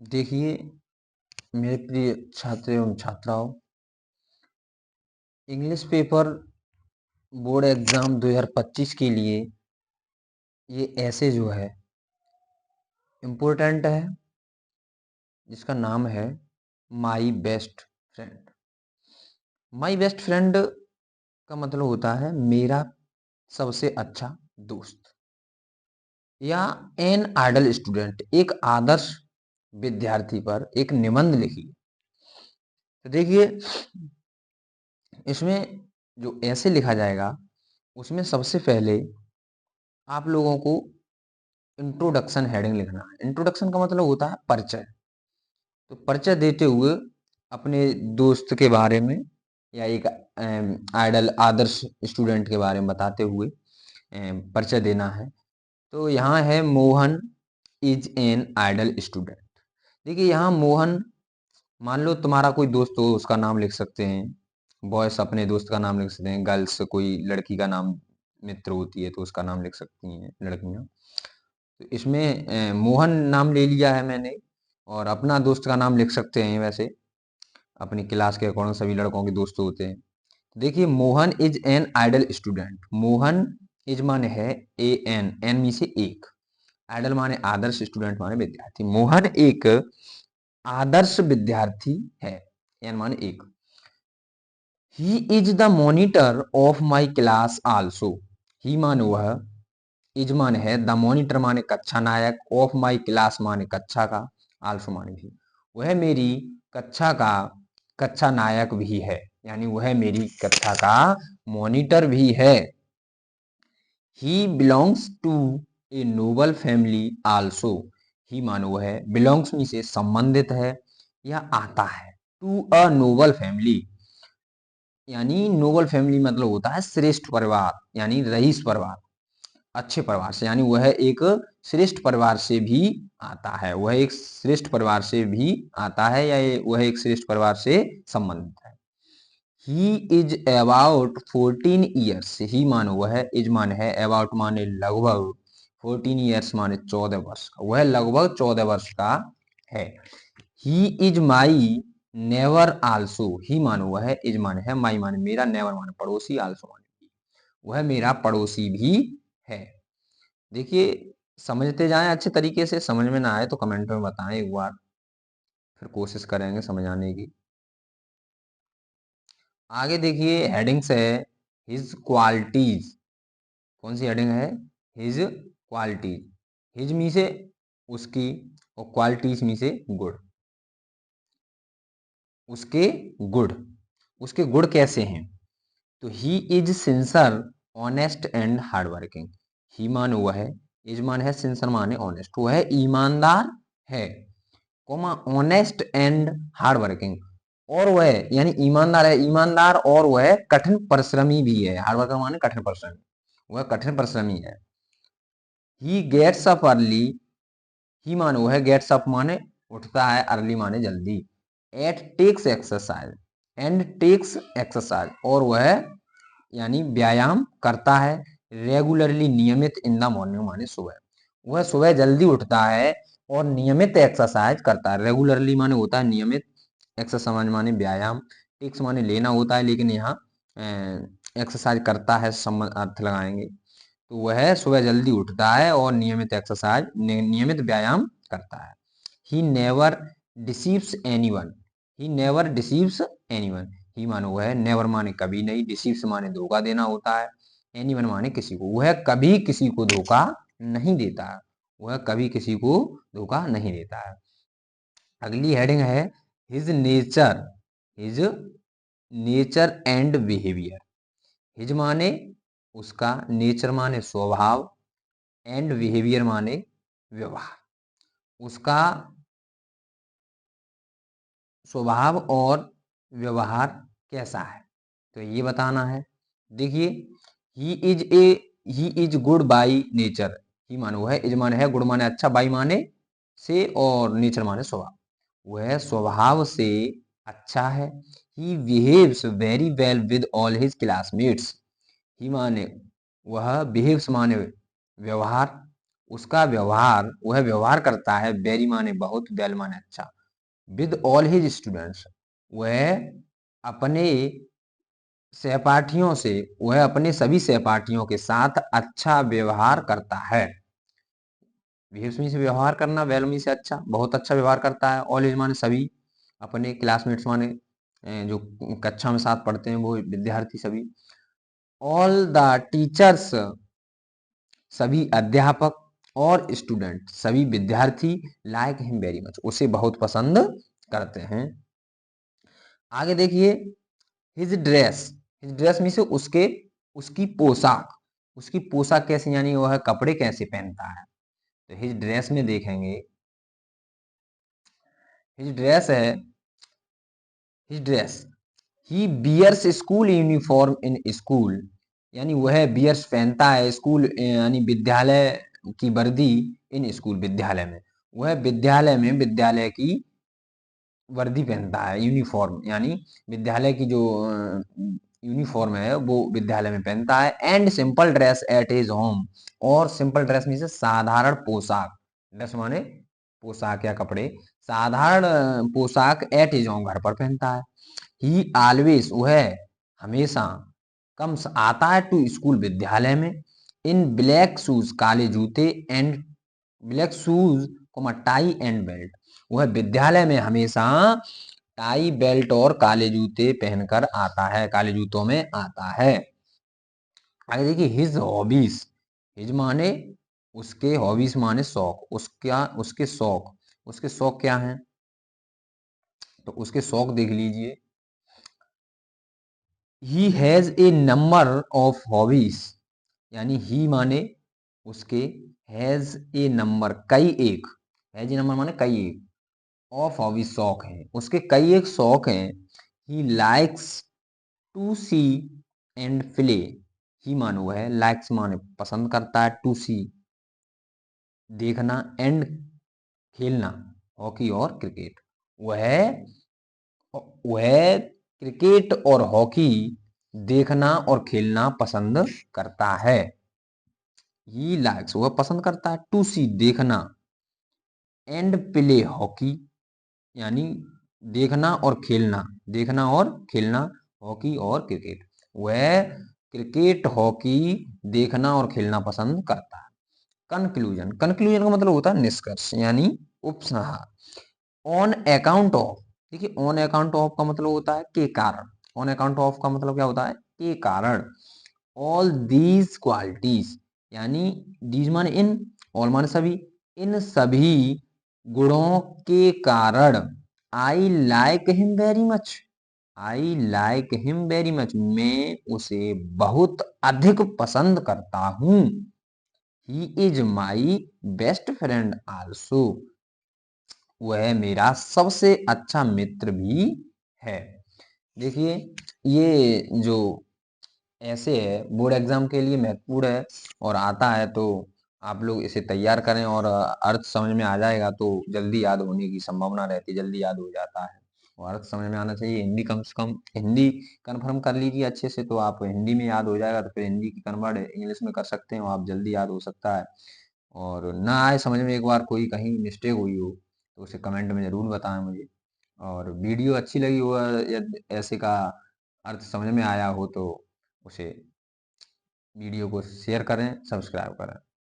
देखिए, मेरे प्रिय छात्र एवं छात्राओं, इंग्लिश पेपर बोर्ड एग्ज़ाम 2025 के लिए ये ऐसे जो है इम्पोर्टेंट है, जिसका नाम है my best friend. My best friend का मतलब होता है मेरा सबसे अच्छा दोस्त या एन आइडल स्टूडेंट, एक आदर्श विद्यार्थी पर एक निबंध लिखिए। तो देखिए, इसमें जो ऐसे लिखा जाएगा, उसमें सबसे पहले आप लोगों को इंट्रोडक्शन हेडिंग लिखना है। इंट्रोडक्शन का मतलब होता है परिचय। तो परिचय देते हुए अपने दोस्त के बारे में या एक आइडल आदर्श स्टूडेंट के बारे में बताते हुए परिचय देना है। तो यहाँ है Mohan is an ideal student. देखिए, यहाँ मोहन, मान लो तुम्हारा कोई दोस्त हो, उसका नाम लिख सकते हैं। बॉयस अपने दोस्त का नाम लिख सकते हैं, गर्ल्स कोई लड़की का नाम मित्र होती है तो उसका नाम लिख सकती हैं लड़कियां। तो इसमें मोहन नाम ले लिया है मैंने, और अपना दोस्त का नाम लिख सकते हैं। वैसे अपनी क्लास के अकॉर्डिंग सभी लड़कों के दोस्त होते हैं। देखिए, Mohan is an ideal student. Mohan is माने है ए एन, एन में से एक, आइडल माने आदर्श, स्टूडेंट माने विद्यार्थी। मोहन एक आदर्श विद्यार्थी है, एन माने एक। He is the monitor of my class also. He माने वह, इज माने है, द मॉनिटर माने कक्षा नायक, ऑफ माई क्लास माने कक्षा का, आल्सो माने भी। वह मेरी कक्षा का कक्षा नायक भी है, यानी वह मेरी कक्षा का मॉनिटर भी है। He belongs to a noble family also. He मानो वह, बिलोंग्स में से संबंधित है या आता है, टू अ नोबल फैमिली, यानी नोबल फैमिली मतलब होता है श्रेष्ठ परिवार, यानी रईस परिवार, अच्छे परिवार से, यानी वह एक श्रेष्ठ परिवार से भी आता है। वह एक श्रेष्ठ परिवार से भी आता है या वह एक श्रेष्ठ परिवार से संबंधित है। He is about 14 years. He मानो वह, इज माने है, अबाउट माने लगभग, 14 ईयर्स माने 14 वर्ष का, वह लगभग 14 वर्ष का है। He is my neighbour also. He मानो वह, इज माने है, माई माने मेरा, नेवर माने पड़ोसी, आल्सो माने भी, वह मेरा पड़ोसी भी है। देखिए, समझते जाएं अच्छे तरीके से, समझ में ना आए तो कमेंट में बताएं एक बार, फिर कोशिश करेंगे समझाने की। आगे देखिए, हेडिंग्स है हिज क्वालिटीज। कौन सी हेडिंग है? His qualities. हिज मी से उसकी, और क्वालिटीज मी से गुड, उसके गुड। उसके गुण कैसे हैं? तो he is sincere, honest and hard working. He मान वह है, इज मान है, सिंसर माने ऑनेस्ट, वह ईमानदार है, comma honest and hard working, और वह यानी ईमानदार है, ईमानदार और वह कठिन परिश्रमी भी है। हार्ड वर्कर माने कठिन परिश्रमी, वह कठिन परिश्रमी है। He gets up early. He माने वह, गेट्स अप माने उठता है, अर्ली माने जल्दी, at takes exercise, and takes exercise, और वह यानी व्यायाम करता है, रेगुलरली नियमित, इन द मॉर्निंग माने सुबह, वह सुबह जल्दी उठता है और नियमित एक्सरसाइज करता है। रेगुलरली माने होता है नियमित, एक्सरसाइज माने व्यायाम, टेक्स माने लेना होता है, लेकिन यहाँ एक्सरसाइज करता है संबंध अर्थ लगाएंगे। तो वह सुबह जल्दी उठता है और नियमित एक्सरसाइज, नियमित व्यायाम करता है। He never deceives anyone. He never deceives anyone. He मानो वह, नेवर माने कभी नहीं, डिसीव्स माने धोखा देना होता है, एनीवन माने किसी को, वह कभी किसी को धोखा नहीं देता है, वह कभी किसी को धोखा नहीं देता है। अगली हेडिंग है his nature. His nature and behaviour. His माने उसका, नेचर माने स्वभाव, एंड बिहेवियर माने व्यवहार, उसका स्वभाव और व्यवहार कैसा है, तो ये बताना है। देखिए, he is good by nature. He माने वह, इज माने है, गुड माने अच्छा, बाई माने से, और नेचर माने स्वभाव, वह स्वभाव से अच्छा है। He behaves very well with all his classmates. He माने वह, बिहेव्स माने व्यवहार, उसका व्यवहार, वह व्यवहार करता है, वेरी माने बहुत, वेल माने अच्छा, विद ऑल हिज स्टूडेंट्स, वह अपने सहपाठियों से, वह अपने सभी सहपाठियों के साथ अच्छा व्यवहार करता है। बिहेव्स में से व्यवहार करना, वेल में से अच्छा, बहुत अच्छा व्यवहार करता है। ऑल हिज माने सभी, अपने क्लासमेट्स माने जो कक्षा में साथ पढ़ते हैं वो विद्यार्थी सभी। ऑल द टीचर्स, सभी अध्यापक, और स्टूडेंट, सभी विद्यार्थी, लाइक हिम वेरी मच, उसे बहुत पसंद करते हैं। आगे देखिए, हिज ड्रेस, हिज ड्रेस में से उसके, उसकी पोशाक, उसकी पोशाक कैसी, यानी वह कपड़े कैसे पहनता है। तो हिज ड्रेस में देखेंगे, हिज ड्रेस है, his dress, he bears school uniform in school, यानी वह बियर्स पहनता है, स्कूल यानी विद्यालय की वर्दी, इन स्कूल विद्यालय में, वह विद्यालय में विद्यालय की वर्दी पहनता है, यूनिफॉर्म यानी विद्यालय की जो यूनिफॉर्म है वो विद्यालय में पहनता है। And simple dress at his home, और सिंपल ड्रेस में से साधारण पोशाक, ड्रेस माने पोशाक या कपड़े, साधारण पोशाक एट हिज होम, घर पर पहनता है। ही ऑलवेज, वह हमेशा, कम्स आता है, टू स्कूल विद्यालय में, इन ब्लैक शूज, काले जूते, and black shoes, tie and belt, वह विद्यालय में हमेशा टाई बेल्ट और काले जूते पहनकर आता है, काले जूतों में आता है। आगे देखिए, हिज हॉबीज, हिज माने उसके, हॉबीज माने शौक, उसका, उसके शौक, उसके शौक क्या हैं, तो उसके शौक देख लीजिए। He has a number of hobbies, यानी ही माने उसके, हैज ए नंबर कई एक, हैज ए नंबर माने कई एक, ऑफ हॉबीज शौक हैं, उसके कई एक शौक हैं। He likes to see and play, he मानो वह, लाइक्स माने पसंद करता है, टू सी देखना, एंड खेलना, हॉकी और क्रिकेट, वह वह क्रिकेट और हॉकी देखना और खेलना पसंद करता है। ही लाइक्स, वह पसंद करता है, टू सी देखना, एंड प्ले हॉकी, यानी देखना और खेलना, देखना और खेलना, हॉकी और क्रिकेट, वह क्रिकेट हॉकी देखना और खेलना पसंद करता है। कंक्लूजन, कंक्लूजन का मतलब होता है निष्कर्ष यानी उपसंहार। ऑन अकाउंट ऑफ, देखिए ऑन अकाउंट ऑफ का मतलब होता है के कारण, ऑन अकाउंट ऑफ का मतलब क्या होता है, के कारण। ऑल दीज क्वालिटीज, यानी दीज माने इन, ऑल माने सभी, इन सभी गुणों के कारण, I like him very much, I like him very much, मैं उसे बहुत अधिक पसंद करता हूं। ही is my best friend also, वह मेरा सबसे अच्छा मित्र भी है। देखिए, ये जो ऐसे है बोर्ड एग्जाम के लिए महत्वपूर्ण है और आता है, तो आप लोग इसे तैयार करें और अर्थ समझ में आ जाएगा तो जल्दी याद होने की संभावना रहती है, जल्दी याद हो जाता है और अर्थ समझ में आना चाहिए। हिंदी कम से कम, हिंदी कंफर्म कर लीजिए अच्छे से, तो आप हिंदी में याद हो जाएगा, तो फिर हिंदी की कन्वर्ट इंग्लिश में कर सकते हो, आप जल्दी याद हो सकता है। और ना आए समझ में, एक बार कोई कहीं मिस्टेक हुई हो तो उसे कमेंट में ज़रूर बताएं मुझे। और वीडियो अच्छी लगी हो या ऐसे का अर्थ समझ में आया हो तो उसे, वीडियो को शेयर करें, सब्सक्राइब करें।